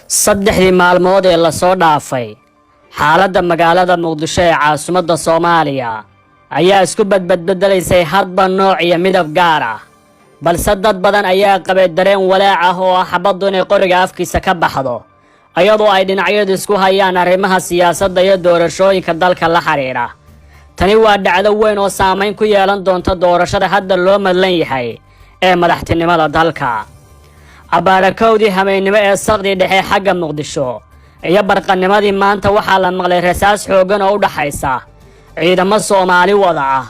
saddexdii maalmood ee la soo dhaafay xaaladda magaalada Muqdisho ee caasimadda Soomaaliya ayaa isku badbadalaysay hadba nooc iyo midab gaar ah balse dad badan ayaa qabay dareen walaac ah oo xabaddu inay qoriga afkiisa ka baxdo ayadoo ay dhinacyadu isku hayaan arrimaha siyaasadda iyo doorashooyinka dalka la xiriira. tani waa dhacdo weyn oo saameyn ku yeelan doonta doorashada hadda loo madlan yahay ee madaxtinimada dalka. abaarakowdii habeennimo ee saqdii dhexe xagga Muqdisho iyo barqanimadii maanta waxaa la maqlay rasaas xoogan oo u dhaxaysa ciidamo Soomaali wada ah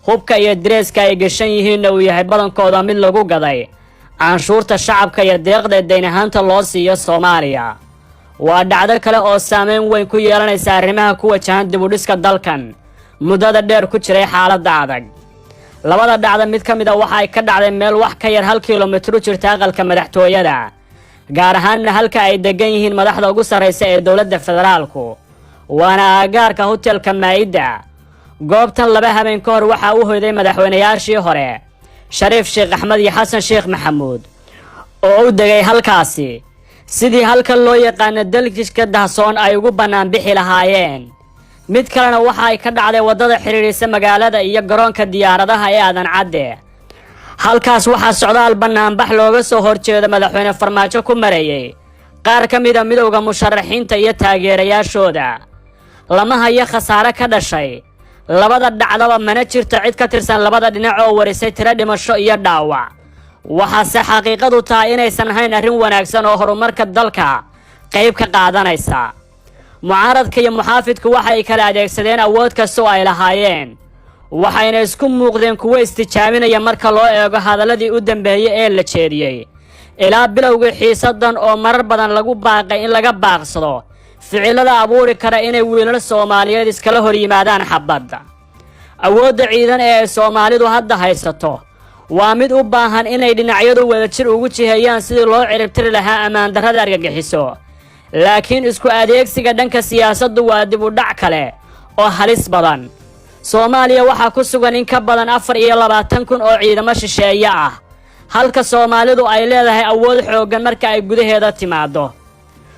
hubka iyo dareeska ay gashan yihiin uu yahay badankooda mid lagu gaday canshuurta shacabka iyo deeqda deyn ahaanta loo siiyo Soomaaliya. waa dhacdo kale oo saameyn weyn ku yeelanaysa arrimaha ku wajahan dib u dhiska dalkan muddada dheer ku jiray xaaladda adag. labada dhacdo mid ka mid ah waxa ay ka dhacday meel wax ka yar 1 kiiloomitir u jirta aqalka madaxtooyada gaar ahaan halka ay degan yihiin madaxda ugu sareysa ee dowladda federaalku waana agaarka hotelka Maayida. goobtan laba habeen ka hor waxa uu hoyday madaxweynayaashii hore Shariif Sheekh Axmed iyo Xasan Sheekh Maxamuud oo u degay halkaasi sidii halka loo yaqaan dalkiiska dahsoon ay ugu banaan bixi lahaayeen. mid kalena waxa ay ka dhacday wadada xiriirisa magaalada iyo garoonka diyaaradaha ee Aadan Cadde. halkaas waxaa socdaal banaanbax looga soo horjeedo madaxweyne Farmaajo ku mareeyay qaar ka mid ah midowga musharaxiinta iyo taageerayaashooda. lama hayo khasaare ka dhashay labada dhacdaba mana jirto cid ka tirsan labada dhinac oo warisay tiro dhimasho iyo dhaawac. waxaase xaqiiqadu tahay inaysan ahayn arrin wanaagsan oo horumarka dalka qayb ka qaadanaysa. mucaaradka iyo muxaafidku waxay kala adeegsadeen awood kasta oo ay lahaayeen waxayna isku muuqdeen kuwo istijaabinaya marka loo eego hadaladii u dambeeyay ee la jeediyay ilaa bilowga xiisadan oo marar badan lagu baaqay in laga baaqsado ficilada abuuri kara inay wiilal Soomaaliyeed iskala hor yimaadaan xabadda. awoodda ciidan ee Soomaalidu hadda haysato waa mid u baahan inay dhinacyadu wadajir ugu jiheeyaan sidii loo ciribtiri lahaa ammaan darrada argagixiso. laakiin isku adeegsiga dhanka siyaasaddu waa dib u dhac kale oo halis badan. Soomaaliya waxaa ku sugan in ka badan 24,000 oo ciidamo shisheeye ah halka Soomaalidu ay leedahay awood xooggan marka ay gudaheeda timaado.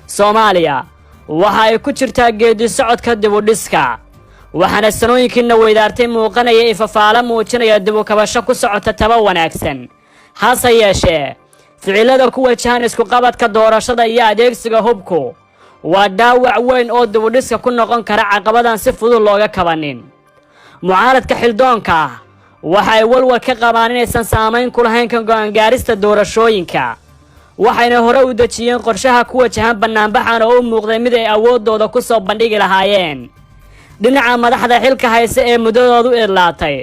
Soomaaliya waxa ay ku jirtaa geedi socodka dib u dhiska waxaana sanooyinkiina weydaartay muuqanaya ifafaala muujinaya dib u kabasho ku socota taba wanaagsan. hase yeeshee ficilada ku wajahan isku qabadka doorashada iyo adeegsiga hubku waa dhaawac weyn oo dib u dhiska ku noqon kara caqabadan si fudud looga kabanin. mucaaradka xildoonka waxa ay walwal ka qabaan inaysan saameyn ku lahayn kan go'aan gaarista doorashooyinka waxayna hore u dejiyeen qorshaha ku wajahan banaanbaxan oo u muuqday mid ay awoodooda ku soo bandhigi lahaayeen. dhinaca madaxda xilka hayse ee muddadoodu idlaatay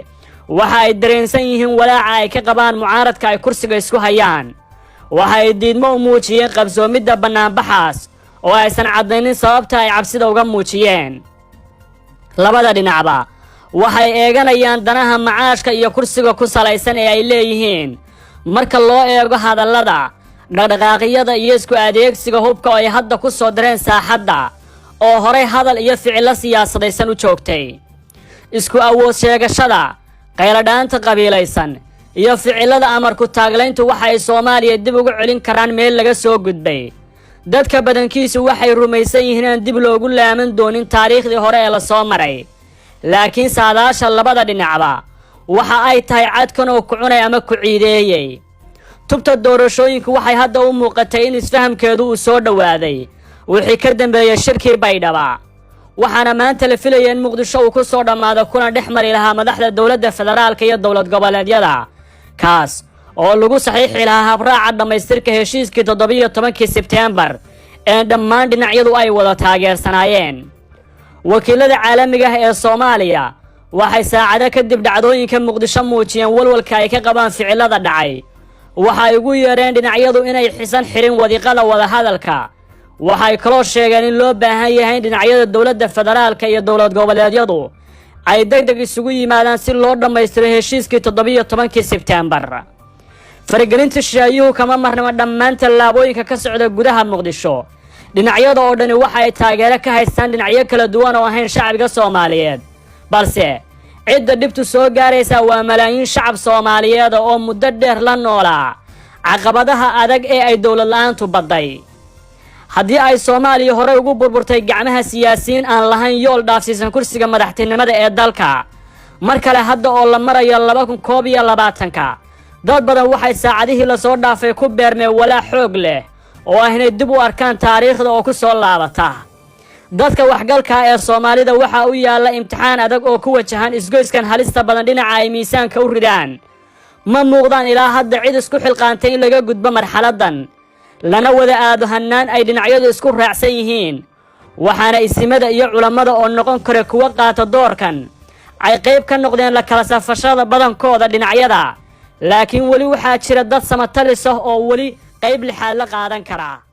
waxa ay dareensan yihiin walaaca ay ka qabaan mucaaradka ay kursiga isku hayaan. waxa ay diidmo u muujiyeen qabsoomidda banaanbaxaas oo aysan cadaynin sababta ay cabsida uga muujiyeen. labada dhinacba waxay eeganayaan danaha macaashka iyo kursiga ku salaysan ee ay leeyihiin marka loo eego hadallada dhaqdhaqaaqyada iyo isku adeegsiga hubka oo ay hadda ku soo dareen saaxadda oo horey hadal iyo ficilo siyaasadaysan u joogtay. isku awood sheegashada qayladhaanta qabiilaysan iyo ficilada amarku taaglayntu waxa ay Soomaaliya dib ugu celin karaan meel laga soo gudbay. dadka badankiisu waxay rumaysan yihiin in dib loogu laaman doonin taariikhdii hore ee la soo maray. laakiin saadaasha labada dhinacba waxa ay tahay cadkan oo ku cunay ama ku ciideeyay. tubta doorashooyinku waxay hadda u muuqatay in isfahamkeedu uu soo dhawaaday wixii ka dambeeyay shirkii Baydhaba. waxaana maanta la filayay in Muqdisho uu ku soo dhamaado kuna dhexmari lahaa madaxda dowladda federaalka iyo dowlad goboleedyada kaas oo lagu saxiixi lahaa habraaca dhamaystirka heshiiskii 17 Sebteembar ee dhammaan dhinacyadu ay wada taageersanaayeen. wakiilada caalamiga ah ee Soomaaliya waxay saacado kadib dhacdooyinka Muqdisho muujiyeen walwalka ay ka qabaan ficilada dhacay. waxay ugu yeereen dhinacyadu inay xisan xirin wadiiqada wada hadalka. waxay kaloo sheegeen in loo baahan yahay dhinacyada dowladda federaalka iyo dowlad goboleedyadu ay degdeg isugu yimaadaan si loo dhamaystiro heshiiskii 17 Sebteembar. faragelinta shisheeyuhu kama marnaba dhammaan tallaabooyinka ka socda gudaha Muqdisho. dhinacyada oo dhani waxa ay taageero ka haystaan dhinacyo kala duwan oo ahayn shacabka Soomaaliyeed balse cidda dhibtu soo gaaraysa waa malaayiin shacab Soomaaliyeed oo muddo dheer la noolaa caqabadaha adag ee ay dowlad la'aantu baday. haddii ay Soomaaliya hore ugu burburtay gacmaha siyaasiyiin aan lahayn yool dhaafsiisan kursiga madaxtinimada ee dalka mar kale hadda oo la marayo 2021 dad badan waxay saacadihii la soo dhaafay ku beermeen walaac xoog leh oo ah inay dib u arkaan taariikhda oo ku soo laabata dadka waxgalka ee Soomaalida waxa uu yaala imtixaan adag oo ku wajahan isgoyskan halista badan dhinaca ay miisaanka u ridaan ma muuqdaan ilaa hadda cid isku xilqaantay in laga gudbo marxaladan lana wada aado hanaan ay dhinacyadu isku raacsan yihiin waxaana isimada iyo culimada oo noqon kara kuwa qaata doorkan ay qayb ka noqdeen la kala safashada badankooda dhinacyada laakiin wali waxaa jira dad samatalis ah oo wali qayb lixaad la qaadan kara